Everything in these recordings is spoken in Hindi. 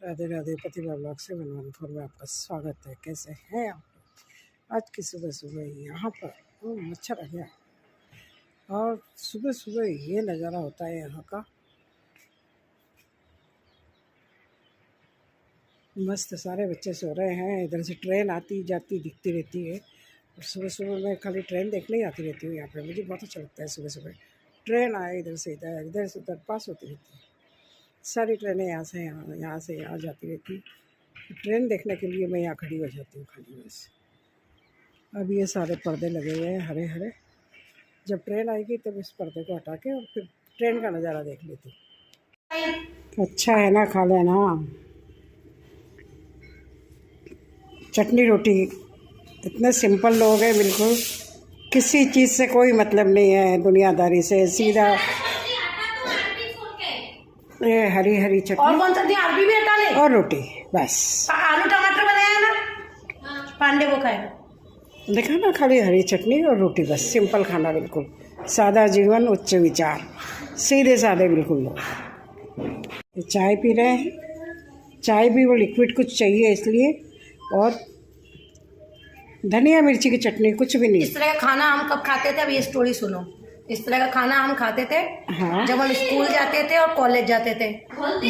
राधे राधे। प्रतिभा ब्लॉग से मनवानपुर में आपका स्वागत है। कैसे हैं आप? आज की सुबह सुबह यहाँ पर मच्छर आ गया और सुबह सुबह ये नज़ारा होता है यहाँ का। मस्त सारे बच्चे सो रहे हैं। इधर से ट्रेन आती जाती दिखती रहती है और सुबह सुबह मैं खाली ट्रेन देखने ही आती रहती हूँ यहाँ पे। मुझे बहुत अच्छा लगता है सुबह सुबह ट्रेन आए इधर से इधर पास होती रहती है। सारी ट्रेनें यहाँ से यहाँ जाती रहती। ट्रेन देखने के लिए मैं यहाँ खड़ी हो जाती हूँ खाली बस। अब ये सारे पर्दे लगे हुए हैं हरे हरे। जब ट्रेन आएगी तब इस पर्दे को हटा के और फिर ट्रेन का नज़ारा देख लेती हूँ। अच्छा है ना, खा लेना। चटनी रोटी, इतने सिंपल लोग हैं, बिल्कुल किसी चीज़ से कोई मतलब नहीं है, दुनियादारी से। सीधा ये हरी हरी चटनी और कौन सा अरबी भी हटा ले, और रोटी बस। आलू टमाटर बनाया ना, पांडे वो खाएगा। देखा ना, खाली हरी चटनी और रोटी बस। सिंपल खाना, बिल्कुल सादा जीवन उच्च विचार, सीधे साधे बिल्कुल लोग। ये चाय पी रहे हैं। चाय भी वो लिक्विड कुछ चाहिए इसलिए, और धनिया मिर्ची की चटनी, कुछ भी नहीं। इस तरह का खाना हम कब खाते थे? अब ये स्टोरी सुनो। इस तरह का खाना हम खाते थे जब हम स्कूल जाते थे और कॉलेज जाते थे।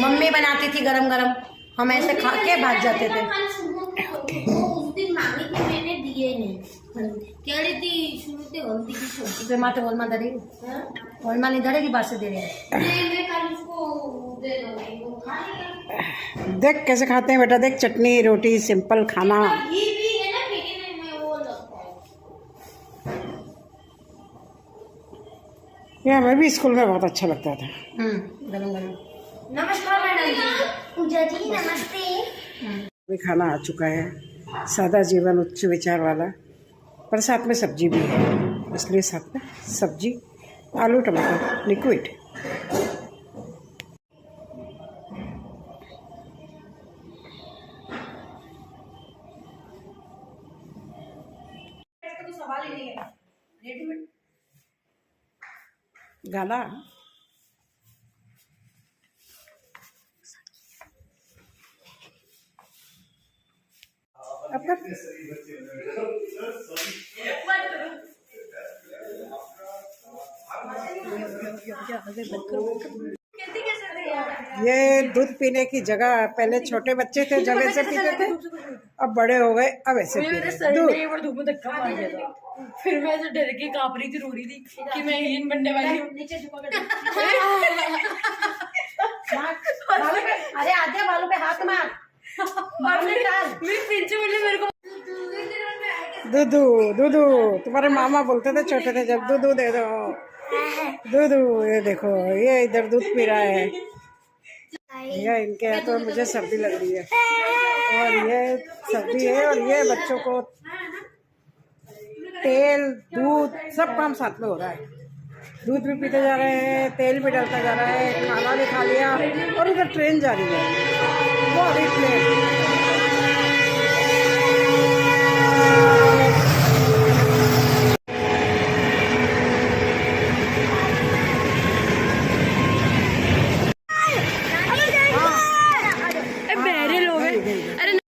मम्मी बनाती थी गरम गरम, हम ऐसे खा के भाग जाते थे। उस दिन मांगी थी, मैंने दिए नहीं। क्या रही थी शुरू से हल्दी की सब्जी फिर माते होलमा धरेगी, होलमा नहीं धरेगी, बात से दे रही है। मैं कल उसको दे दूंगी, वो खाएगा। देख कैसे खाते हैं बेटा, देख चटनी रोटी सिंपल खाना। घी भी है ना, फेंके में वो लगता है। ये हमें भी स्कूल में बहुत अच्छा लगता था। गरम गरम। नमस्कार मैडम जी। पूजा जी नमस्ते। भी खाना आ चुका है, सादा जीवन उच्च विचार वाला, पर साथ में सब्जी भी है, इसलिए साथ में सब्जी आलू टमाटर लिक्विड। तो सवाल ही नहीं है, रेडीमेड गाना। अपना ये दूध पीने की जगह, पहले छोटे बच्चे थे जब ऐसे पीते थे, अब बड़े हो गए अब ऐसे पी रहे दूध। धूप में धक्का मार दिया था। फिर मैं ऐसे डर के कांप रही थी, रो रही थी कि मैं हीन बनने वाली हूँ। नीचे झुका कर अरे आधे बालों पे हाथ मार, मेरे प्रिंसिपल ने मेरे को दूधू दूधू, तुम्हारे मामा बोलते थे छोटे थे जब, दूधू दे दो दूधू। ये देखो, ये इधर दूध पी रहा है। ये इनके यहाँ तो मुझे सर्दी लग रही है, और ये सर्दी है, और ये बच्चों को तेल दूध सब काम साथ में हो रहा है। दूध भी पीते जा रहे हैं, तेल भी डालता जा रहा है, खाना भी खा लिया, और इधर ट्रेन जा रही है, वो अभी ट्रेन।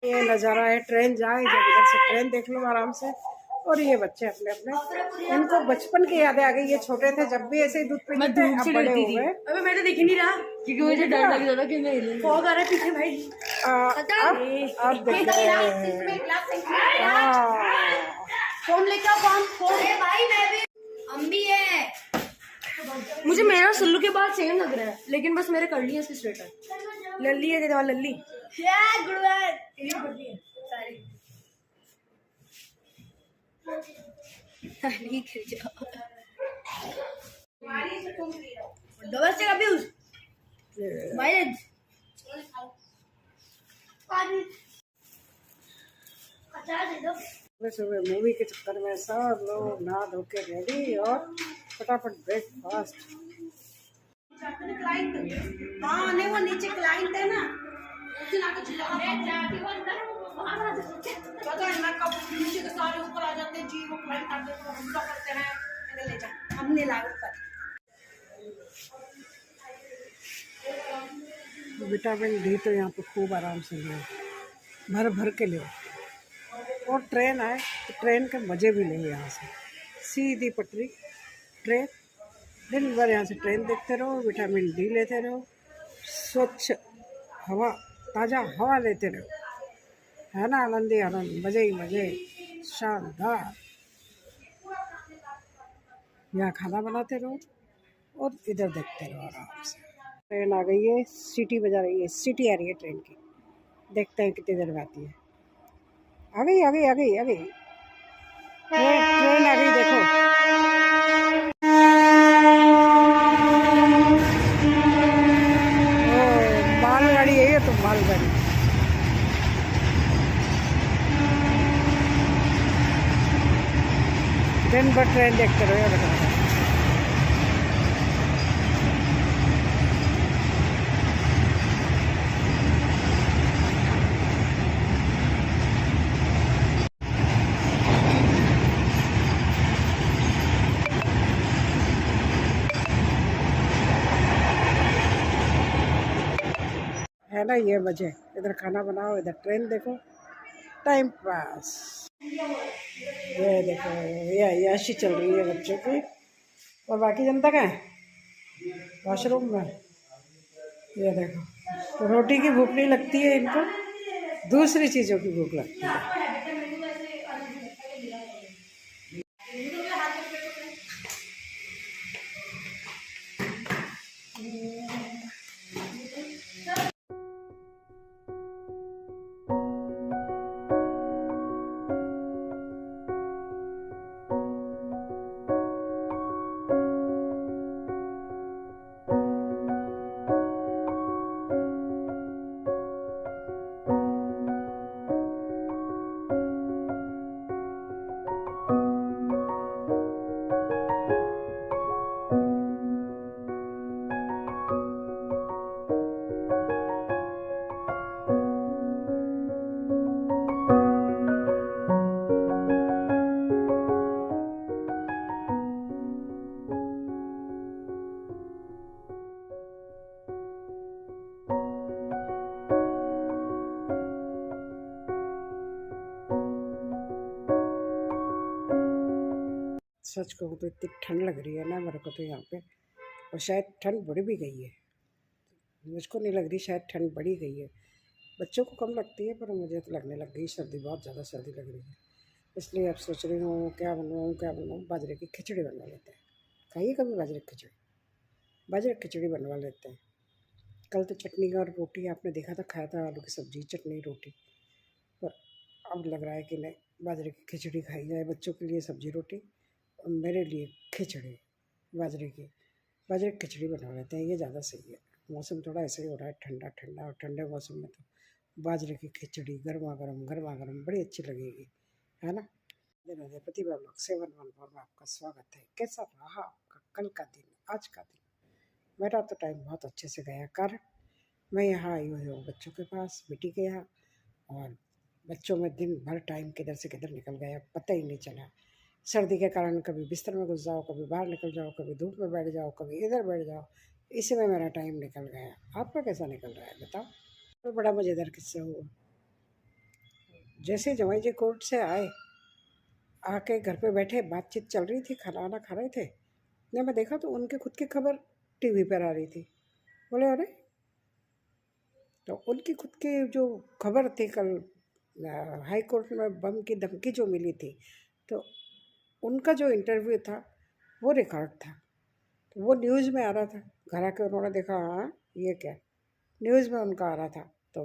ये नज़ारा है, ट्रेन जाए जब इधर से ट्रेन देख लो आराम से। और ये बच्चे अपने अपने, इनको बचपन की यादें आ गई। ये छोटे थे जब भी ऐसे ही दूध पीते थे, अब बड़े हो गए। अबे मैं तो दिख ही नहीं रहा क्योंकि मुझे डर लग रहा था कि मैं फॉग आ रहा है पीछे भाई। अब देख रहे हैं। फोन लेके आओ, फोन भाई मैं भी, हम भी है। मुझे मेरा सुल्लू के बाद सेम लग रहा है, लेकिन बस मेरे कर ली है इसकी स्वेटर। लल्ली है क्या? लल्ली सुबह मूवी के चक्कर में सब लोग नहा धो के रेडी और फटाफट ब्रेकफास्ट। हाँ नहीं, वो नीचे क्लाइंट है ना, नीचे के सारे ऊपर आ जाते हैं जी, वो क्लाइंट आते हैं, हमला करते हैं, ले जा, हमने लाए ऊपर। विटामिन डी तो यहाँ पे खूब आराम से लो, भर भर के लो। और ट्रेन आए तो ट्रेन के मज़े भी लो। यहाँ से सीधी पटरी ट्रेन, दिन भर यहाँ से ट्रेन देखते रहो, विटामिन डी लेते रहो, स्वच्छ हवा, ताज़ा हवा लेते रहो, है ना। आनंद ही आनंद, मज़े ही मज़े, शानदार। यहाँ खाना बनाते रहो और इधर देखते रहो आराम से। ट्रेन आ गई है, सीटी बजा रही है, सीटी आ रही है ट्रेन की। देखते हैं कितनी देर में आती है। आ गई आ गई आ गई आ गई, ट्रेन आ गई, देखो। ओ, मालगाड़ी है ये तो, मालगाड़ी। दिन भर ट्रेन देखते रहो यार। है ना ये मज़े, इधर खाना बनाओ, इधर ट्रेन देखो, टाइम पास। ये देखो, ये अय्याशी चल रही है बच्चों की। और बाकी जनता का है वॉशरूम में। ये देखो, तो रोटी की भूख नहीं लगती है इनको, दूसरी चीज़ों की भूख लगती है। सच कहूँ तो इतनी ठंड लग रही है ना मेरे को तो यहाँ पे, और शायद ठंड बढ़ भी गई है। मुझको नहीं लग रही, शायद ठंड बढ़ी गई है। बच्चों को कम लगती है पर मुझे तो लगने लग गई सर्दी, बहुत ज़्यादा सर्दी लग रही है। इसलिए अब सोच रही हूँ क्या बनवाऊँ, बाजरे की खिचड़ी बनवा लेते हैं। खाइए कभी बाजरे की खिचड़ी? बाजरे की खिचड़ी बनवा लेते हैं। कल तो चटनी और रोटी आपने देखा था, खाया था, आलू की सब्ज़ी, चटनी, रोटी। पर अब लग रहा है कि नहीं, बाजरे की खिचड़ी खाई जाए। बच्चों के लिए सब्ज़ी रोटी और मेरे लिए खिचड़ी, बाजरे की खिचड़ी बनवा लेते हैं, ये ज़्यादा सही है। मौसम थोड़ा ऐसे ही हो रहा है, ठंडा ठंडा, और ठंडे मौसम में तो बाजरे की खिचड़ी गर्मा गर्म बड़ी अच्छी लगेगी, है ना। राधे प्रतिभा ब्लॉग 714 में आपका स्वागत है। कैसा रहा आपका कल का दिन, आज का दिन? मेरा तो टाइम बहुत अच्छे से गया, कारण मैं यहाँ आई हुई हूँ बच्चों के पास, बेटी के यहाँ, और बच्चों में दिन भर टाइम किधर से किधर निकल गया पता ही नहीं चला। सर्दी के कारण कभी बिस्तर में घुस जाओ, कभी बाहर निकल जाओ, कभी धूप में बैठ जाओ, कभी इधर बैठ जाओ, इसी में मेरा टाइम निकल गया। आपका कैसा निकल रहा है बताओ? तो बड़ा मज़ेदार किस्सा हुआ। जैसे जवाई जी कोर्ट से आए, आके घर पे बैठे, बातचीत चल रही थी, खाना वाना खा रहे थे, जब मैं देखा तो उनके खुद की खबर टीवी पर आ रही थी। बोले अरे, तो उनकी खुद की जो खबर थी कल हाई कोर्ट में बम की धमकी जो मिली थी, तो उनका जो इंटरव्यू था वो रिकॉर्ड था, तो वो न्यूज़ में आ रहा था। घर आके उन्होंने देखा, हाँ ये क्या, न्यूज़ में उनका आ रहा था, तो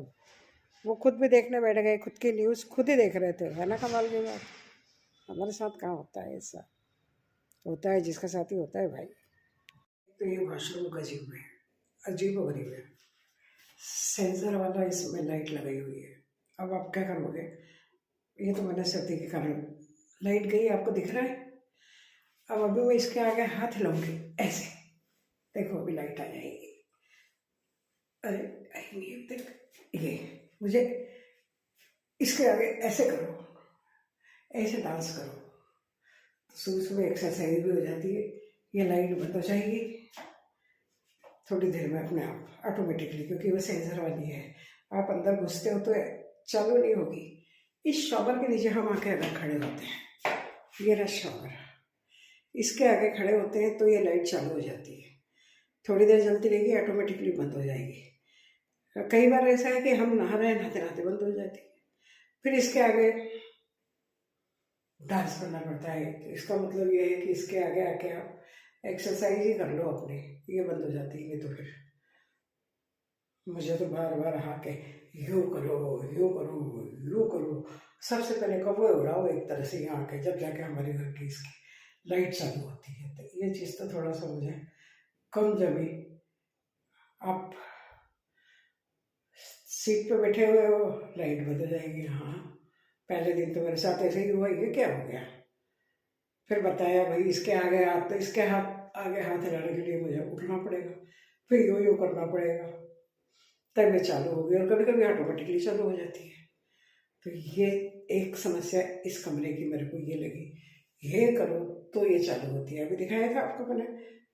वो खुद भी देखने बैठ गए, खुद की न्यूज़ खुद ही देख रहे थे, है ना। कमाल की बात, हमारे साथ कहाँ होता है ऐसा? होता है जिसका साथ ही होता है भाई। तो ये वॉशरूम गजीब है, अजीब व गरीब है, सेंसर वाला इसमें लाइट लगाई हुई है। अब आप क्या करोगे? ये तो मैंने सर्दी के कारण लाइट गई, आपको दिख रहा है। अब अभी मैं इसके आगे हाथ हिलाऊंगी ऐसे, देखो अभी लाइट आ जाएगी। अरे ये देख, ये मुझे इसके आगे ऐसे करो, ऐसे डांस करो, तो सुबह सुबह एक्सरसाइज भी हो जाती है। ये लाइट बंद हो जाएगी, थोड़ी देर में अपने आप ऑटोमेटिकली, क्योंकि वो सेंसर वाली है। आप अंदर घुसते हो तो चालू नहीं होगी। इस शॉवर के नीचे हम आके अगर खड़े होते हैं, ये रहा शॉवर, इसके आगे खड़े होते हैं तो ये लाइट चालू हो जाती है। थोड़ी देर जलती रहेगी, ऑटोमेटिकली बंद हो जाएगी। कई बार ऐसा है कि हम नहा रहे हैं, नहाते नहाते बंद हो जाती है। फिर इसके आगे डांस करना पड़ता है। तो इसका मतलब ये है कि इसके आगे आके आप एक्सरसाइज ही कर लो अपनी, ये बंद हो जाती है। तो फिर मुझे तो बार बार आके यूँ करो, यूँ करो, यूँ करो। सबसे पहले कौवे उड़ाओ एक तरह से यहाँ आके, जब जाके हमारे घर की इसकी लाइट चालू होती है। तो ये चीज़ तो थोड़ा सा मुझे कम जमी। आप सीट पे बैठे हुए हो, लाइट बंद हो जाएगी। हाँ, पहले दिन तो मेरे साथ ऐसे ही हुआ, ये क्या हो गया। फिर बताया भाई इसके आगे हाथ, तो इसके आगे हाथ हिलाने के लिए मुझे उठना पड़ेगा, फिर यूँ यूँ करना पड़ेगा, तब ये चालू होगी। और कभी कभी ऑटोमेटिकली चालू हो जाती है। तो ये एक समस्या इस कमरे की मेरे को ये लगी, ये करो तो ये चालू होती है। अभी दिखाया था आपको मैंने,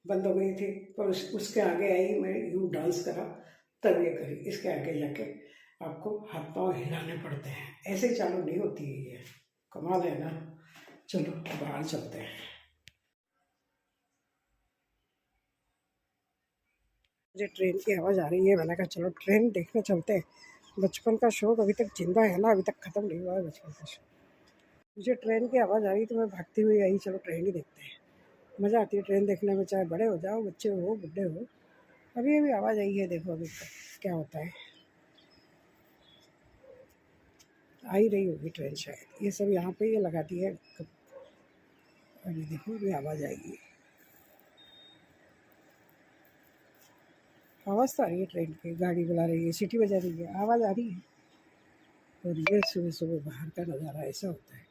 बंद हो गई थी, पर उसके आगे आई, मैं यूँ डांस करा तब ये करी। इसके आगे जाके आपको हाथ पाँव हिलाने पड़ते हैं, ऐसे चालू नहीं होती है ये। कमाल है ना। चलो बाहर चलते हैं। मुझे ट्रेन की आवाज़ आ रही है, मैंने कहा चलो ट्रेन देखने चलते हैं। बचपन का शौक अभी तक जिंदा है ना, अभी तक ख़त्म नहीं हुआ है बचपन का शौक। मुझे ट्रेन की आवाज़ आ रही तो मैं भागती हुई आई, चलो ट्रेन ही देखते हैं। मज़ा आती है ट्रेन देखने में, चाहे बड़े हो जाओ, बच्चे हो, बुढ़े हो। अभी अभी आवाज़ आई है, देखो अभी तक क्या होता है। आ ही रही होगी ट्रेन शायद, ये सब यहाँ पे ये लगा दी है। अभी देखो अभी आवाज़ आएगी, आवाज़ तो आ रही है ट्रेन की। गाड़ी बुला रही है, सीटी बजा रही है, आवाज़ आ रही है। और ये सुबह सुबह बाहर का नज़ारा ऐसा होता है।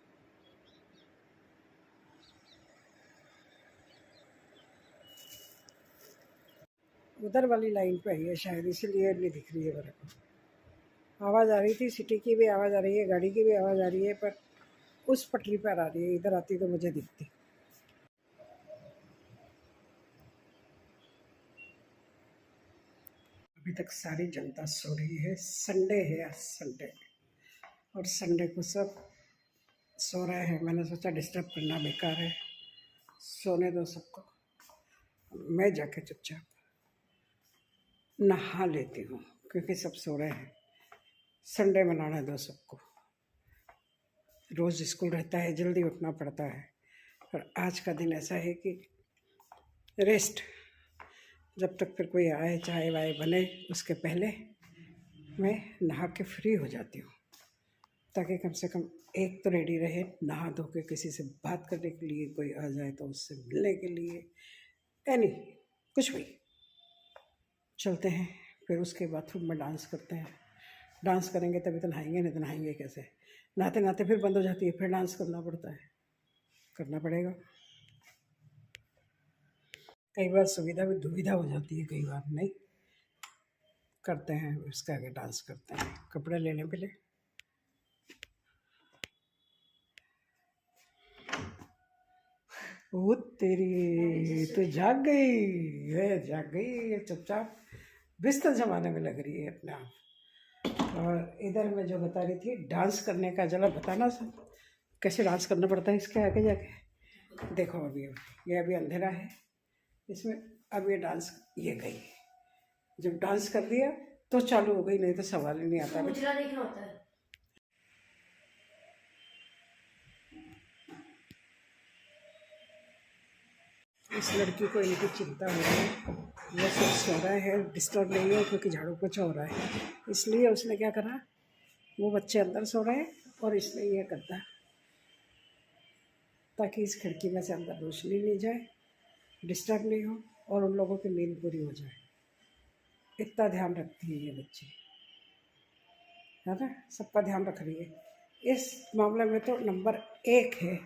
उधर वाली लाइन पे है शायद, इसीलिए नहीं दिख रही है मेरे को। आवाज़ आ रही थी, सिटी की भी आवाज़ आ रही है, गाड़ी की भी आवाज़ आ रही है, पर उस पटरी पर आ रही है। इधर आती तो मुझे दिखती। अभी तक सारी जनता सो रही है, संडे है आज, संडे, और संडे को सब सो रहे हैं। मैंने सोचा डिस्टर्ब करना बेकार है, सोने दो सबको। मैं जाके चुपचाप नहा लेती हूँ, क्योंकि सब सो रहे हैं। संडे मनाने दो सबको। रोज़ स्कूल रहता है, जल्दी उठना पड़ता है, और आज का दिन ऐसा है कि रेस्ट। जब तक फिर कोई आए, चाय वाय बने, उसके पहले मैं नहा के फ्री हो जाती हूँ, ताकि कम से कम एक तो रेडी रहे, नहा धो के किसी से बात करने के लिए, कोई आ जाए तो उससे मिलने के लिए, यानी कुछ भी। चलते हैं, फिर उसके बाथरूम में डांस करते हैं। डांस करेंगे तभी तो नहाएंगे, नहीं तो नहाएंगे कैसे। नहाते नहाते फिर बंद हो जाती है, फिर डांस करना पड़ता है, करना पड़ेगा। कई बार सुविधा भी दुविधा हो जाती है, कई बार नहीं करते हैं। उसके आगे डांस करते हैं, कपड़े लेने के लिए। ओ तेरी तो जाग गई है, जाग गई है, चुपचाप बिस्तर जमाने में लग रही है अपने आप। और इधर मैं जो बता रही थी डांस करने का, जरा बताना सब कैसे डांस करना पड़ता है इसके आगे जाके। देखो अभी ये अभी अंधेरा है इसमें, अब ये डांस, ये गई, जब डांस कर दिया तो चालू हो गई, नहीं तो सवाल ही नहीं आता। उजला देखना होता है। इस लड़की को इनकी चिंता हो रही है, वो सब सो रहा है, डिस्टर्ब नहीं है, क्योंकि झाड़ू पोछा हो रहा है, इसलिए उसने क्या करा, वो बच्चे अंदर सो रहे हैं और इसने ये करता, ताकि इस खिड़की में से अंदर रोशनी नहीं जाए, डिस्टर्ब नहीं हो, और उन लोगों की नींद पूरी हो जाए। इतना ध्यान रखती है ये बच्ची, है ना, सबका ध्यान रख रही है। इस मामले में तो नंबर 1 है।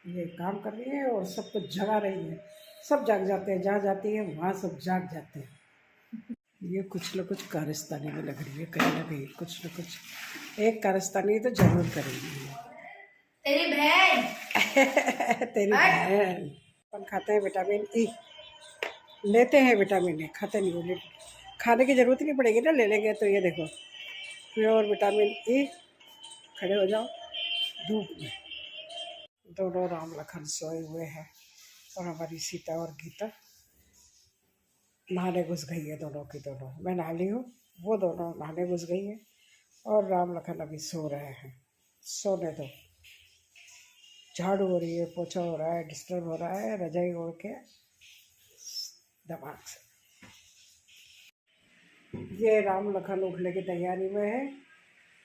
ये काम कर रही है और सबको जगा रही है, सब जाग जाते हैं, जहाँ जाती है वहाँ सब जाग जाते हैं। ये कुछ न कुछ कारस्तानी में लग रही है, कहीं ना कहीं कुछ न कुछ एक कारस्तानी तो जरूर करेंगी। तेरी बहन तेरी बहन। अपन खाते हैं विटामिन ई, लेते हैं विटामिन ई, खाते नहीं हो, खाने की ज़रूरत नहीं पड़ेगी ना, ले लेंगे। तो ये देखो प्योर विटामिन ई। खड़े हो जाओ धूप में। दोनों राम लखन सोए हुए हैं और हमारी सीता और गीता नहाने घुस गई है। दोनों की दोनों, मैं नहा ली हूँ, वो दोनों नहाने घुस गई है और राम लखन अभी सो रहे हैं। सोने दो, झाड़ू हो रही है, पोछा हो रहा है, डिस्टर्ब हो रहा है, रजाई ओढ़ के दिमाग से। ये राम लखन उठने की तैयारी में है।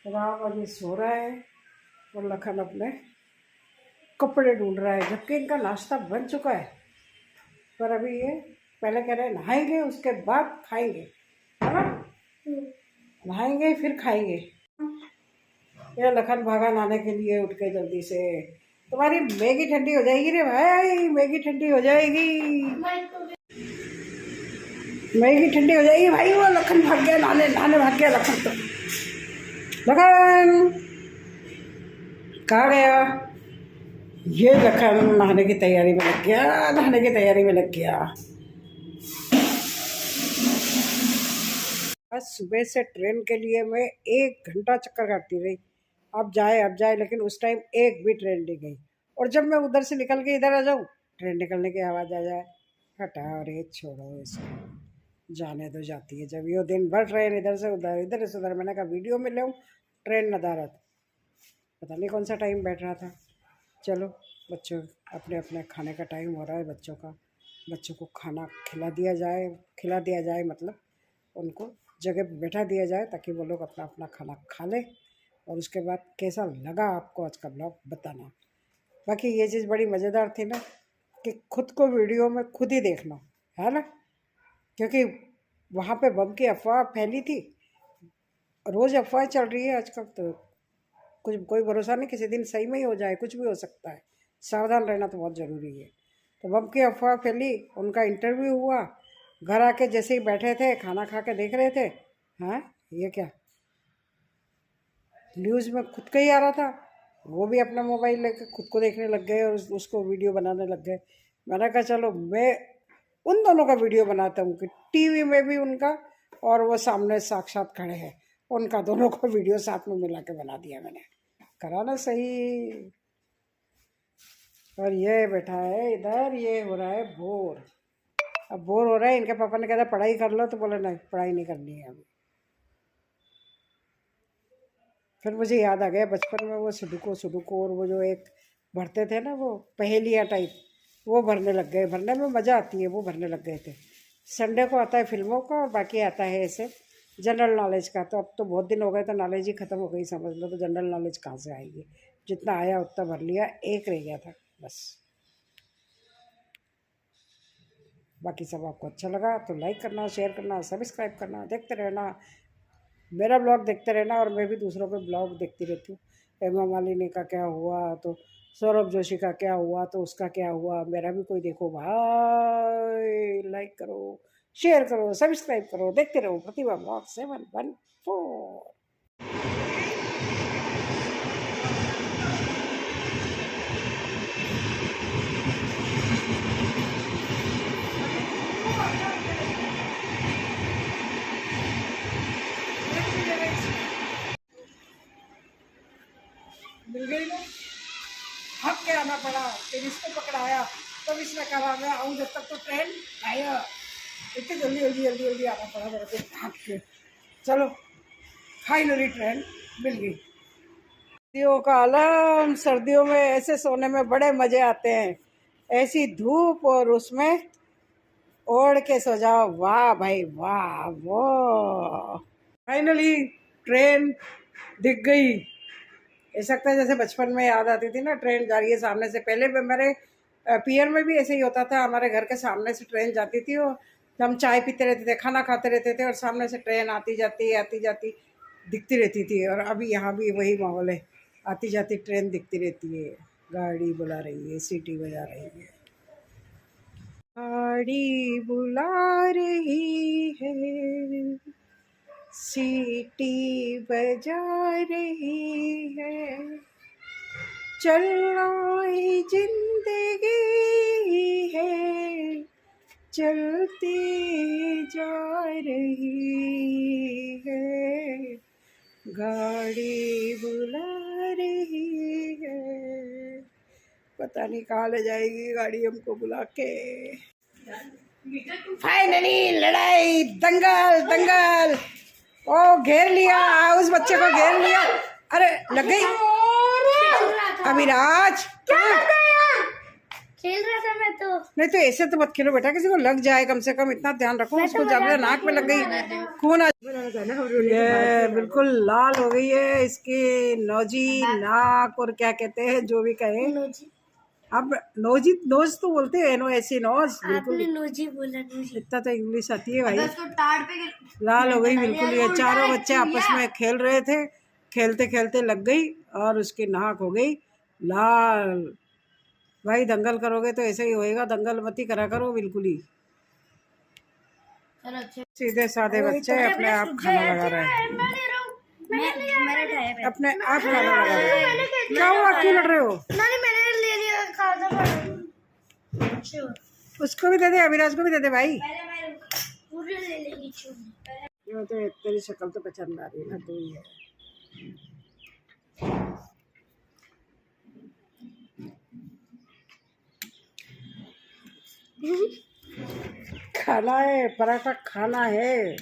राम अभी सो रहा है और लखन अपने कपड़े ढूंढ रहा है, जबकि इनका नाश्ता बन चुका है। पर अभी ये पहले कह रहे हैं नहाएंगे उसके बाद खाएंगे, है ना? नहाएंगे फिर खाएंगे। ये लखन भागा नहाने के लिए उठ के जल्दी से। तुम्हारी मैगी ठंडी हो जाएगी रे भाई, मैगी ठंडी हो जाएगी, मैगी ठंडी हो जाएगी भाई। वो लखन भाग गया नहाने, नहाने भाग गया लखन। तो लखन कहाँ गया? ये लखन नहाने की तैयारी में लग गया, नहाने की तैयारी में लग गया। आज सुबह से ट्रेन के लिए मैं 1 घंटा चक्कर काटती रही, अब जाए, लेकिन उस टाइम एक भी ट्रेन नहीं गई। और जब मैं उधर से निकल के इधर आ जाऊँ, ट्रेन निकलने की आवाज़ आ जाए। हटा रे, छोड़ो इसको, जाने दो, जाती है जब। ये दिन भर ट्रेन इधर से उधर, इधर से उधर। मैंने कहा वीडियो में ले ट्रेन नदारत, पता नहीं कौन सा टाइम बैठ रहा था। चलो बच्चों, अपने अपने खाने का टाइम हो रहा है बच्चों का। बच्चों को खाना खिला दिया जाए, मतलब उनको जगह पे बैठा दिया जाए ताकि वो लोग अपना अपना खाना खा लें। और उसके बाद कैसा लगा आपको आज का ब्लॉग बताना। बाकी ये चीज़ बड़ी मज़ेदार थी ना कि खुद को वीडियो में खुद ही देखना, है ना? क्योंकि वहाँ पे बम की अफवाह फैली थी, रोज़ अफवाह चल रही है आजकल। तो कुछ कोई भरोसा नहीं, किसी दिन सही में ही हो जाए, कुछ भी हो सकता है। सावधान रहना तो बहुत ज़रूरी है। तो बम की अफवाह फैली, उनका इंटरव्यू हुआ, घर आके जैसे ही बैठे थे खाना खा के देख रहे थे, हाँ ये क्या न्यूज़ में खुद का ही आ रहा था। वो भी अपना मोबाइल लेकर खुद को देखने लग गए और उसको वीडियो बनाने लग गए। मैंने कहा चलो मैं उन दोनों का वीडियो बनाता हूँ कि टीवी में भी उनका और वो सामने साक्षात खड़े हैं, उनका दोनों का वीडियो साथ में मिला के बना दिया मैंने। करा ना सही। और ये बैठा है इधर, ये हो रहा है बोर। अब बोर हो रहा है, इनके पापा ने कहा था पढ़ाई कर लो, तो बोले नहीं पढ़ाई नहीं करनी है अभी। फिर मुझे याद आ गया बचपन में वो सुडुको और वो जो एक भरते थे ना, वो पहेलियाँ टाइप, वो भरने लग गए। भरने में मज़ा आती है, वो भरने लग गए थे। संडे को आता है फिल्मों का और बाकी आता है ऐसे जनरल नॉलेज का। तो अब तो बहुत दिन हो गए तो नॉलेज ही ख़त्म हो गई समझ लो। तो जनरल नॉलेज कहाँ से आएगी? जितना आया उतना भर लिया, एक रह गया था बस। बाकी सब आपको अच्छा लगा तो लाइक करना, शेयर करना, सब्सक्राइब करना, देखते रहना मेरा ब्लॉग, देखते रहना। और मैं भी दूसरों के ब्लॉग देखती रहती हूँ। हेमा मालिनी का क्या हुआ, तो सौरभ जोशी का क्या हुआ, तो उसका क्या हुआ, मेरा भी कोई देखो भाई। लाइक करो, शेयर करो, सब्सक्राइब करो, देखते रहो प्रतिभा ब्लॉग 714। मिल गई ना, भाग के आना पड़ा, फिर इसको पकड़ाया, तब इसने कहा मैं आऊँ जब तक तो ट्रेन आया। इतनी जल्दी आना पड़ा मेरे को भाग के। चलो फाइनली ट्रेन मिल गई। सर्दियों का आलम, सर्दियों में ऐसे सोने में बड़े मज़े आते हैं। ऐसी धूप और उसमें ओढ़ के सो जाओ, वाह भाई वाह। वो फाइनली ट्रेन दिख गई। ऐसा लगता है जैसे बचपन में याद आती थी ना, ट्रेन जा रही है सामने से। पहले मेरे पीयर में भी ऐसे ही होता था, हमारे घर के सामने से ट्रेन जाती थी और हम चाय पीते रहते थे, खाना खाते रहते थे और सामने से ट्रेन आती जाती दिखती रहती थी। और अभी यहाँ भी वही माहौल है, आती जाती ट्रेन दिखती रहती है, गाड़ी बुला रही है, सीटी बजा रही है, गाड़ी बुला रही है, सीटी बजा रही है। चलना ही जिंदगी है, चलती जा रही है, गाड़ी बुला रही है, पता नहीं कहाँ ले जाएगी गाड़ी हमको बुला के। फाइनली लड़ाई, दंगल दंगल, ओ घेर लिया, उस बच्चे को घेर लिया। अरे लग गई अभिराज, खेल रहा था मैं तो। नहीं तो ऐसे तो मत खेलो बेटा, किसी को लग जाए, कम से कम इतना ध्यान रखो। उसको ज्यादा नाक में लग गई, खून आ। ये बिल्कुल लाल हो गई है इसकी नोजी नाक, और क्या कहते हैं जो भी कहे। अब नोजी, नोज तो बोलते हैं, NOSE नोज। बिल्कुल नोजी बोला, नोजी। इतना तो इंग्लिश आती है भाई। लाल हो गई बिल्कुल। ये चारों बच्चे आपस में खेल रहे थे, खेलते खेलते लग गई और उसकी नाक हो गई लाल। भाई दंगल करोगे तो ऐसे ही होएगा, दंगल मत ही करा करो बिल्कुल ही। सीधे साधे बच्चे अपने आप खाना लगा रहे हैं, अपने आप खाना लगा रहे हैं। क्या हुआ, क्यों लड़ रहे हो? मैंने ले लिया, खाना पड़ा। उसको भी दे दे, अभिराज को भी दे दे भाई। पूरे ले लेगी। ये तो तेरी शक्ल तो पहचान में आ रही है ना, तू ही है। खाना है, पराठा खाना है।